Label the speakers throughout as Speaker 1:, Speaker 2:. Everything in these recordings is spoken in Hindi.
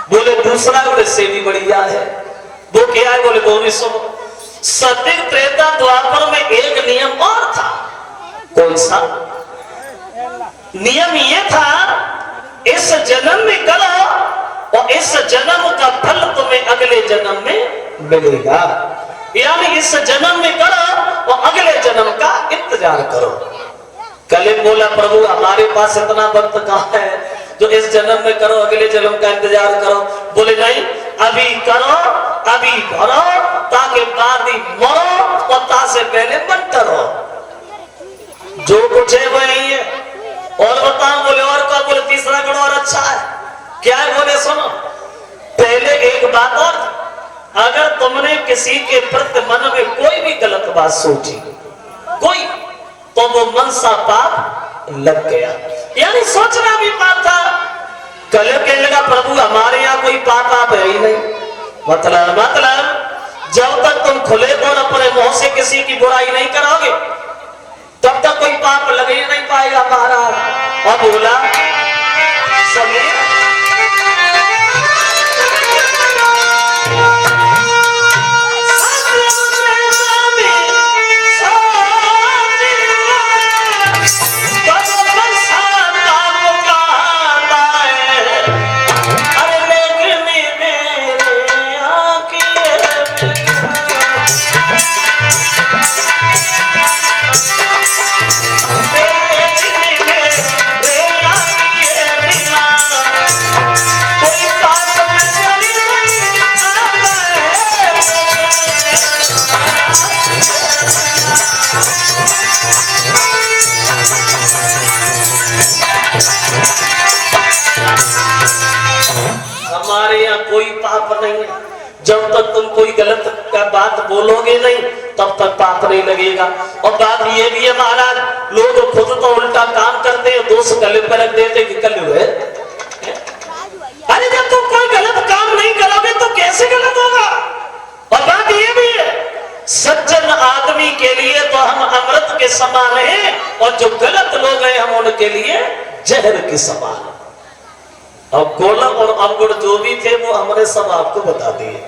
Speaker 1: बोले दूसरा बोले से भी बढ़िया है। वो क्या है? बोले वो भी सुनो। सत्य त्रेता द्वापर में एक नियम और था। कौन सा नियम? ये था इस जन्म में करो और इस जन्म का फल तुम्हें अगले जन्म में मिलेगा। यानी इस जन्म में करो और अगले जन्म का इंतजार करो। कल बोला प्रभु हमारे पास इतना वक्त कहाँ है जो इस जन्म में करो अगले जन्म का इंतजार करो। बोले नहीं, अभी करो, अभी भरो, ताकि बाद ही मरो और ता से पहले मत करो। जो कुछ है वही है। और बताओ। बोले और क्या? बोले तीसरा गुण और अच्छा है। क्या है? बोले सुनो। पहले एक बात और, अगर तुमने किसी के प्रति मन में कोई भी गलत बात सोची कोई, तो वो मन सा पाप लग गया। यानी सोचना भी पाप था। कल कहने लगा प्रभु हमारे यहाँ कोई पाप आप है ही नहीं। मतलब जब तक तुम खुले तौर अपने मुंह से किसी की बुराई नहीं करोगे तब तक कोई पाप लग ही नहीं पाएगा महाराज। और बोला समीर हमारे यहाँ कोई पाप नहीं है। जब तक तुम कोई गलत का बात बोलोगे नहीं तब तक पाप नहीं लगेगा। और बात ये भी है महाराज, लोग खुद तो उल्टा काम करते हैं, दोष गले पर रख देते कि कल हुए। अरे जब तुम कोई गलत काम नहीं करोगे तो कैसे गलत होगा? और बात ये भी है, सज्जन आदमी के लिए तो हम अमृत के समान हैं और जो गलत लोग हैं हम उनके लिए जहर के समान। अब गोलक और अवगुण जो भी थे वो हमने सब आपको बता दिए।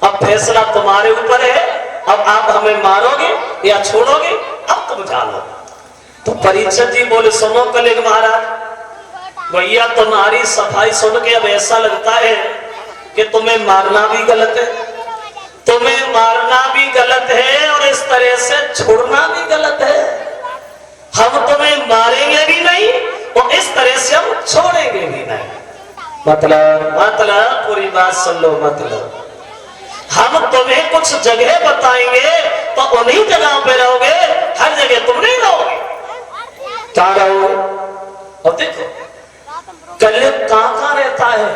Speaker 1: अब फैसला तुम्हारे ऊपर है। अब आप हमें मारोगे या छोड़ोगे, अब तुम जानो। तो परीक्षित जी बोले सुनो कलिक महाराज, भैया तुम्हारी सफाई सुन के अब ऐसा लगता है कि तुम्हें मारना भी गलत है, तुम्हें मारना भी गलत है और इस तरह से छोड़ना भी गलत है। हम तुम्हें मारेंगे भी नहीं और इस तरह से हम छोड़ेंगे भी नहीं। मतलब पूरी बात सुन लो। मतलब हम तुम्हें कुछ जगह बताएंगे तो उन्हीं जगहों पे रहोगे, हर जगह तुम नहीं रहोगे। कहाँ रहोगे? और देखो कलयुग कहाँ रहता है,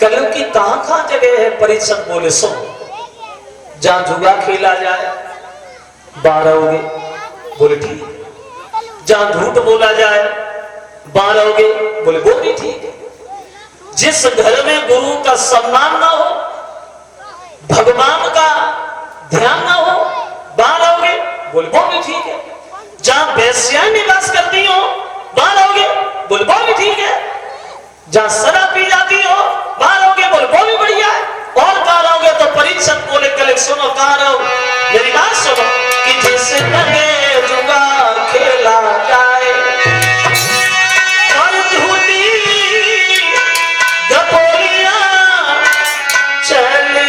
Speaker 1: कलयुग की कहाँ जगह है। परीक्षक बोले सुनो, जहां जुआ खेला जाए वहां रहोगे। बोले ठीक। जहां झूठ बोला जाए वहां रहोगे। बोले वो भी ठीक है। जिस घर में गुरु का सम्मान ना हो, भगवान का ध्यान ना हो वहां रहोगे। बोले वो भी ठीक है। जहां वेश्याएं निवास करती हो वहां रहोगे। बोले वो भी ठीक है। जहां शराब पी जाती हो वहां रहोगे। बोले वो भी बढ़िया है। और कहाँ रहोगे? तो परीक्षक बोले कल सुनो कहाँ रहो, मेरी बात सुनो कि जिस लगे जुआ खेला जाए और झूठी गपोलियां चलती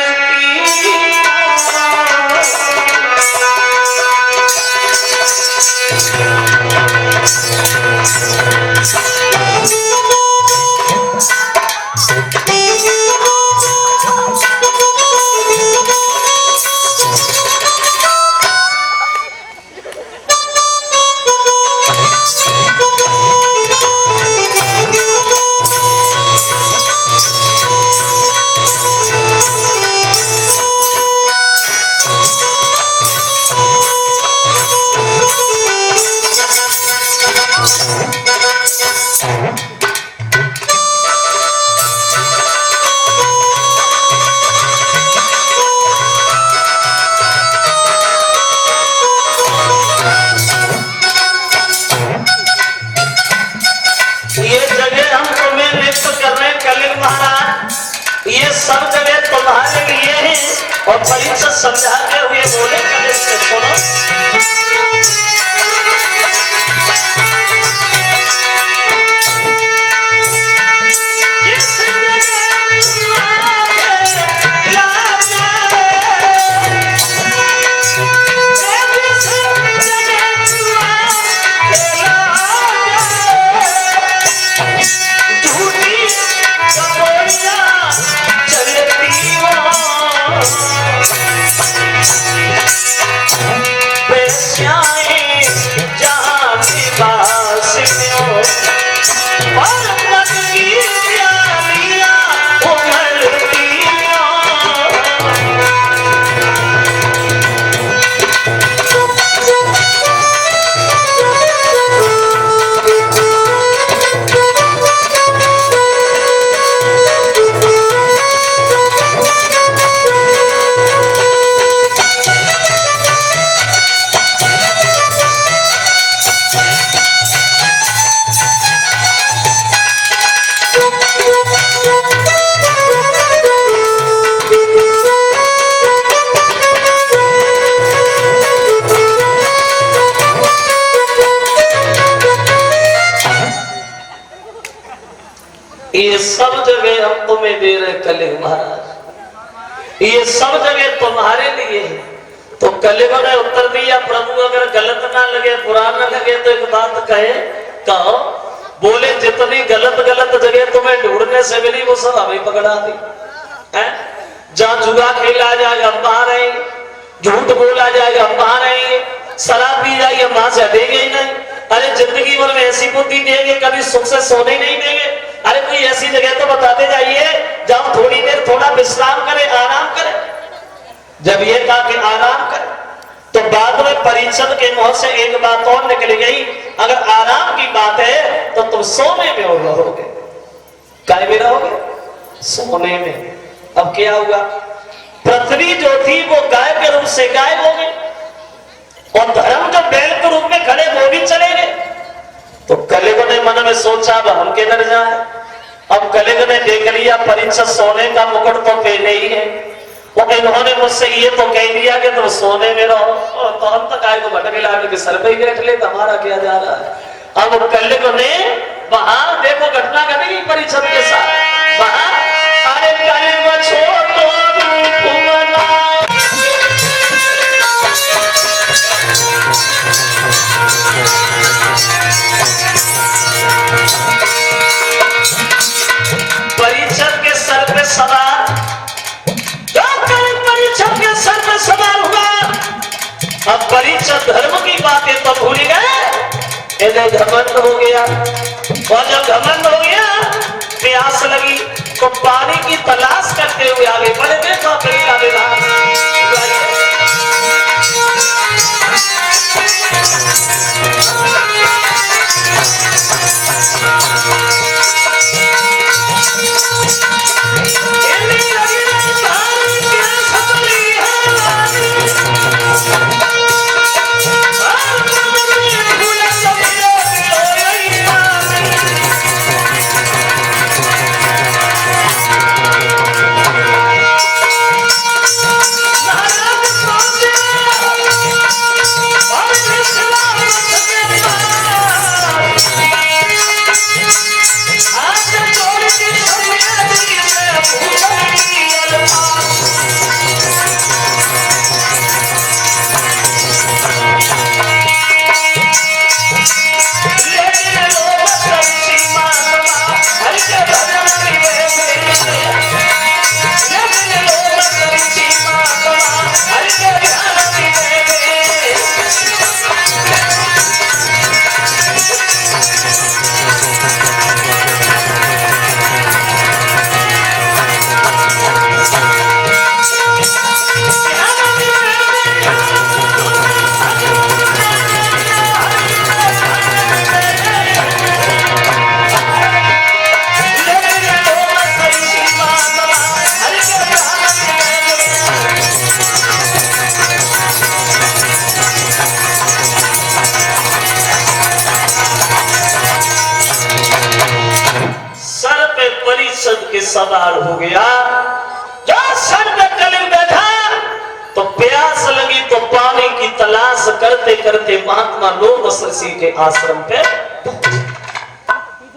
Speaker 1: ये जगह हम तुम्हें नियुक्त कर रहे हैं कलिक महाराज। ये सब जगह तुम्हारे लिए है। और परीक्षा समझाते हुए बोले कभी से सुनो, ये सब जगह हम तुम्हें दे रहे कलिग महाराज, ये सब जगह तुम्हारे लिए है। तो कलिगों ने उत्तर दिया, प्रभु अगर गलत ना लगे, बुरा ना लगे तो एक बात कहे, कहो। बोले जितनी गलत गलत जगह तुम्हें ढूंढने से मिली वो सब हमें पकड़ा दी है। जहाँ जुआ खेला जाएगा हम वहां रहेंगे, झूठ बोला जाएगा हम वहां रहेंगे, शराब पी जाएगी हम वहां से हटेंगे ही नहीं। अरे जिंदगी भर में ऐसी बुद्धि देंगे, कभी सुख से सोने नहीं देंगे। अरे कोई ऐसी जगह तो बताते जाइए जहां थोड़ी देर थोड़ा विश्राम करे, आराम करे। जब ये कहा कि आराम करे तो बाद में परिषद के मुंह से एक बात और निकल गई, अगर आराम की बात है तो तुम सोने में और रहोगे। काय में रहोगे? सोने में। अब क्या हुआ? पृथ्वी जो थी वो गाय के रूप से गायब हो गई और धर्म जो बैल के रूप में खड़े वो भी चले गए। तो कलिग ने मन में सोचा अब हम किधर जाए। अब कलिग ने देख लिया परीक्षा सोने का मुकुट तो पहने ही है, वो इन्होंने मुझसे ये तो कह दिया कि तुम सोने में रहो, और तो हम तक आए को भटके लाने के सर पे ही बैठ ले, हमारा क्या जा रहा है। अब कलिग ने वहां देखो घटना घटेगी परीक्षा के साथ, वहां अरे कलिग छोड़ो परीक्षक के सर पे सवार, परीक्षक के सर पे सवार हुआ। अब परीक्षक धर्म की बातें तो भूल गए, इन्हें घमंड हो गया। और जब घमंड हो गया, प्यास लगी तो पानी की तलाश करते हुए आगे बढ़े। देखो तरीका परिषद के सवार हो गया। जो सर पे कलिंग बैठा तो प्यास लगी तो पानी की तलाश करते करते महात्मा लोमस ऋषि के आश्रम पे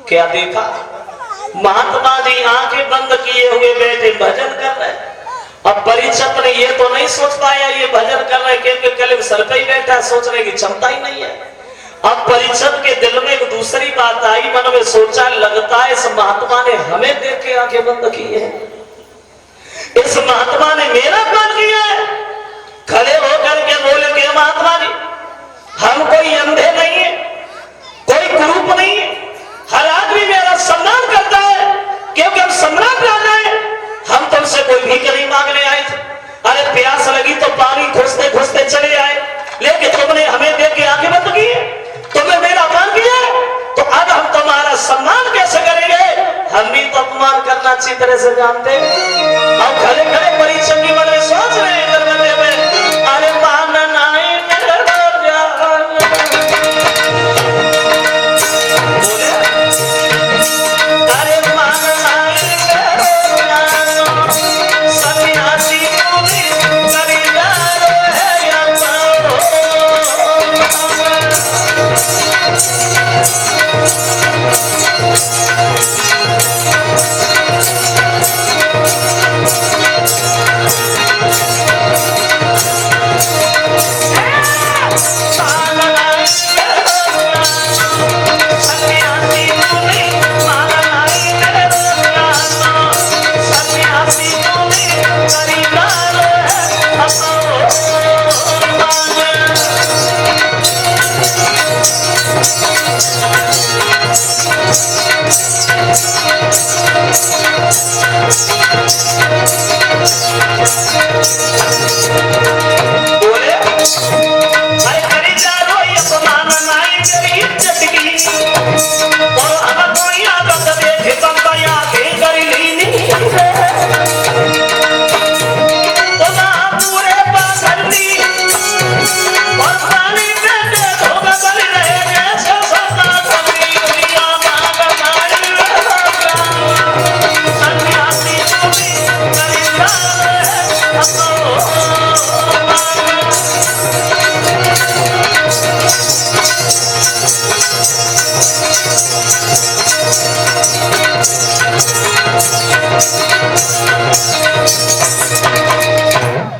Speaker 1: क्या देखा? महात्मा जी आंखें बंद किए हुए बैठे भजन कर रहे। अब परीक्षित ने ये तो नहीं सोच पाया ये भजन कर रहे क्योंकि कलिंग सर पे ही बैठा, सोचने की क्षमता ही नहीं है। अब परीक्षित के दिल में एक दूसरी बात आई, मन में सोचा लगता है इस महात्मा ने हमें देख के आंखें बंद की है, इस महात्मा ने मेरा पान किया है। खड़े होकर के बोले कि महात्मा जी हम कोई अंधे नहीं है, कोई कुरूप नहीं है, हर आदमी मेरा सम्मान करता है क्योंकि हम सम्राट राजा है, हम तुमसे कोई भीख नहीं मांगने आए थे। अरे प्यास लगी तो पानी खोजते खोजते चले आए, लेकिन तुमने हमें देख के आंखें बंद की है, तुमने मेरा अपमान किया तो अब हम तुम्हारा सम्मान कैसे करेंगे? हम भी तो अपमान करना अच्छी तरह से जानते हैं। अब खड़े खड़े परीक्षण की मन में सोच रहे हैं दरवाजे में, अरे मानन आए बोले अरे मानन आए सन्यासी खरीदार है या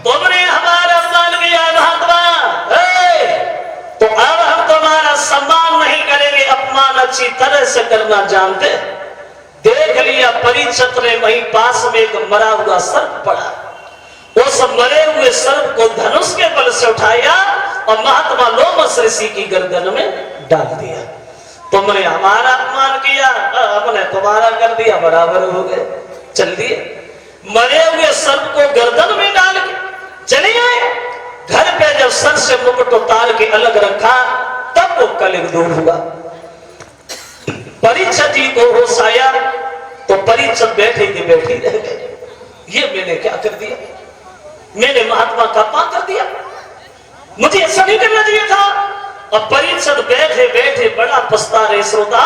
Speaker 1: तुमने हमारा अपमान किया महात्मा, तो अब हम तुम्हारा सम्मान नहीं करेंगे, अपमान अच्छी तरह से करना जानते। देख लिया परीक्षित ने वहीं पास में एक मरा हुआ सर्प पड़ा, उस मरे हुए सर्प को धनुष के बल से उठाया और महात्मा लोमस ऋषि की गर्दन में डाल दिया। तुमने हमारा अपमान किया, हमने तुम्हारा कर दिया, बराबर हो गए। चल दिए मरे हुए सर्प को गर्दन में डाल के चले आए घर पे। जब सर से मुकुट उतार के अलग रखा तब वो कलिंग दूर हुआ। परीक्षित जी को होश आया तो परीक्षित बैठे के बैठे रह गए। ये मैंने क्या कर दिया, मैंने महात्मा का अपमान कर दिया, मुझे ऐसा नहीं करना चाहिए था। अब परीक्षित बैठे बैठे बड़ा पछता रहे श्रोता,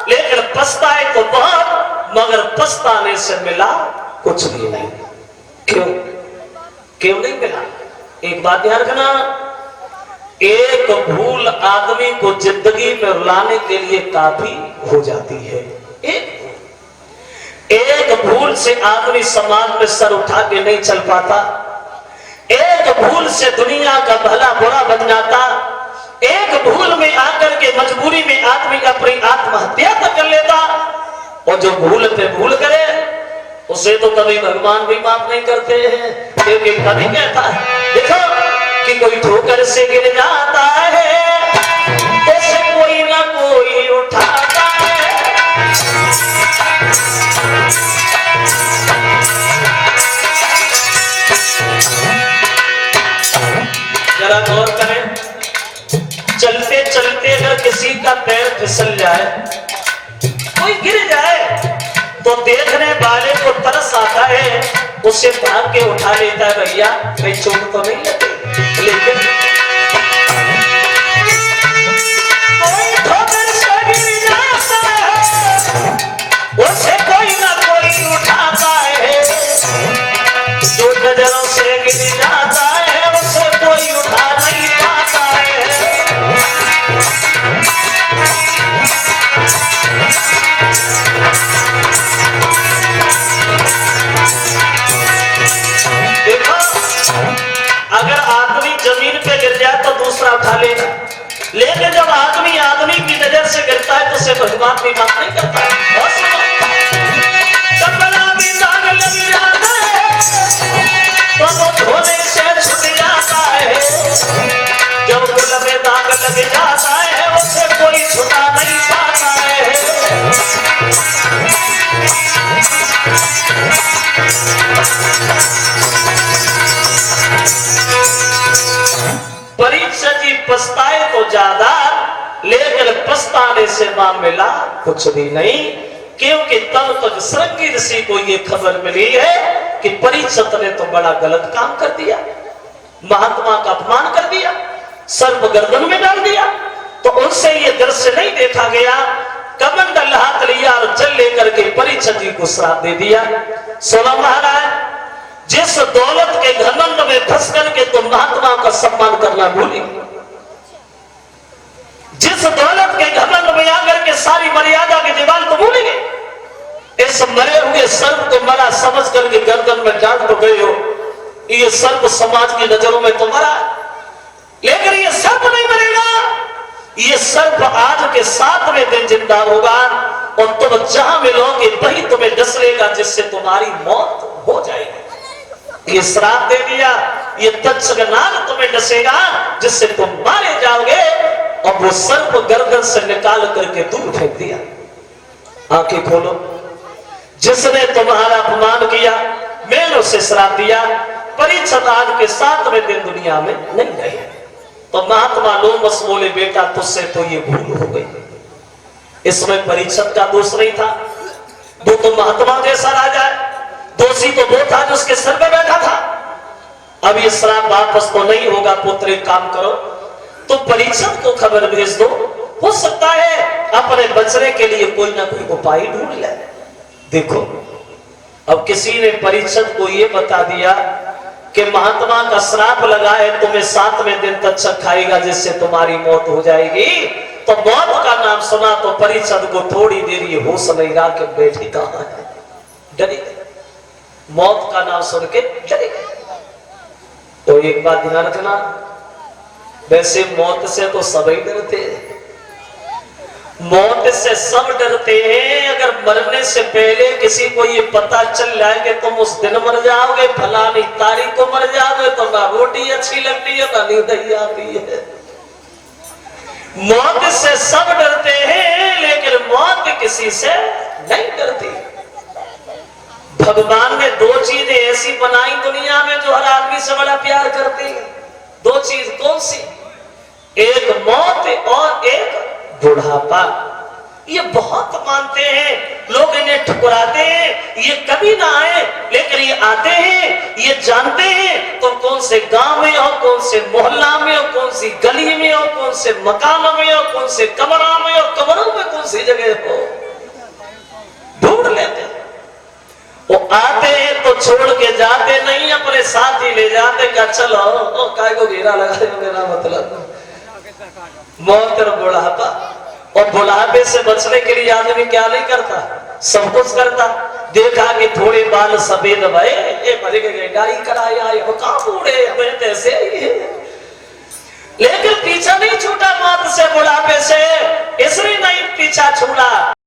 Speaker 1: लेकिन पछताए तो बहुत, मगर पछताने से मिला कुछ भी नहीं। क्यों क्यों नहीं मिला? एक बात ध्यान रखना, एक भूल आदमी को जिंदगी में रुलाने के लिए काफी हो जाती है। एक भूल से आदमी समाज में सर उठा के नहीं चल पाता, एक भूल से दुनिया का भला बुरा बन जाता, एक भूल में आकर के मजबूरी में आदमी अपनी आत्महत्या तक कर लेता। और जो भूल पे भूल करे उसे तो कभी भगवान भी माफ नहीं करते हैं, क्योंकि कभी कहता है देखो कि कोई ठोकर से गिर जाता है उसे कोई ना कोई उठाता है। जरा गौर करें, चलते चलते अगर किसी का पैर फिसल जाए, कोई गिर जाए तो देखने वाले को तरस आता है, उसे भाग के उठा लेता है, भैया कहीं चोट तो नहीं लगी। लेकिन कोई ठोकर से गिर जाता है उसे कोई ना कोई से भगवान की बात नहीं करता। और सुनो, कपड़ा भी दाग लग जाता है तो वो धोने से छूट जाता है, जब गुल में दाग लग जाता है उसे कोई छुटा नहीं पाता है। परीक्षा जी पछताए तो ज्यादा, लेकिन पछताने से मामला कुछ भी नहीं, क्योंकि तब तक श्रृंगी ऋषि को ये खबर मिली है कि परीक्षित ने तो बड़ा गलत काम कर दिया, महात्मा का अपमान कर दिया, सर्प गर्दन में डाल दिया। तो उनसे ये दृश्य नहीं देखा गया। कमंडल हाथ लिया और जल लेकर के परीक्षित जी को श्राप दे दिया। सोना महाराज, जिस दौलत के घमंड में फंस करके तुम महात्मा का सम्मान करना भूली, जिस दौलत के घमंड में आकर के सारी मर्यादा की दीवार तो भूल गए, इस मरे हुए सर्प को मरा समझ करके गर्दन में डाल तो गए हो। ये सर्प समाज की नजरों में तो मरा, लेकिन ये सर्प नहीं मरेगा। ये सर्प आज के 7वें दिन जिंदा होगा और तुम जहां मिलोगे वही तुम्हें डसरेगा, जिससे तुम्हारी मौत हो जाएगी। ये श्राप दे दिया, ये तक्षक नाग तुम्हें डसेगा जिससे तुम मारे जाओगे। और वो सर्प गर्दन से निकाल करके दूर फेंक दिया। आंखें खोलो, जिसने तुम्हारा अपमान किया मैंने उसे श्राप दिया। परीक्षित आज के 7वें दिन दुनिया में नहीं रहे। तो महात्मा लोमस बोले, बेटा तुझसे तो ये भूल हो गई, इसमें परीक्षित का दोष नहीं था, वो तो महात्मा जैसा राजा है, दोषी तो वो था जो उसके सर पे बैठा था। अब ये श्राप वापस तो नहीं होगा, पुत्र एक काम करो, तो परीक्षित को खबर भेज दो, हो सकता है अपने बचने के लिए कोई ना कोई उपाय ढूंढ ले। देखो, अब किसी ने परीक्षित को ये बता दिया कि महात्मा का श्राप लगा है, तुम्हें 7वें दिन तक्षक खाएगा जिससे तुम्हारी मौत हो जाएगी। तो मौत का नाम सुना तो परीक्षित को थोड़ी देर ये होश नहीं रहा कि बैठी कहां है, डरी। मौत का नाम सुन के डरे। तो एक बात ध्यान रखना, वैसे मौत से तो सभी डरते हैं, मौत से सब डरते हैं। अगर मरने से पहले किसी को ये पता चल जाए कि तुम उस दिन मर जाओगे, फलानी तारीख को मर जाओगे, तो ना रोटी अच्छी लगती है ना नींद ही आती है। मौत से सब डरते हैं, लेकिन मौत किसी से नहीं डरती। भगवान ने 2 चीजें ऐसी बनाई दुनिया में जो हर आदमी से बड़ा प्यार करती है। 2 चीज कौन सी? एक मौत और एक बुढ़ापा। ये बहुत मानते हैं लोग, इन्हें ठुकराते हैं, ये कभी ना आए, लेकिन ये आते हैं। ये जानते हैं तो कौन से गांव में हो, कौन से मोहल्ला में हो, कौन सी गली में हो, कौन से मकान में हो, कौन से कमरा में हो, कमरों में कौन सी जगह हो, ढूंढ लेते हैं। वो आते हैं तो छोड़ के जाते नहीं, अपने साथ ही ले जाते। क्या चलो काय को घेरा लगा मेरा मतलब मौत और बुढ़ापा। और बुढ़ापे से बचने के लिए आदमी क्या नहीं करता, सब कुछ करता। देखा कि थोड़े बाल सफेद भय, डाई कराया, कहां बूढ़े, लेकिन पीछा नहीं छूटा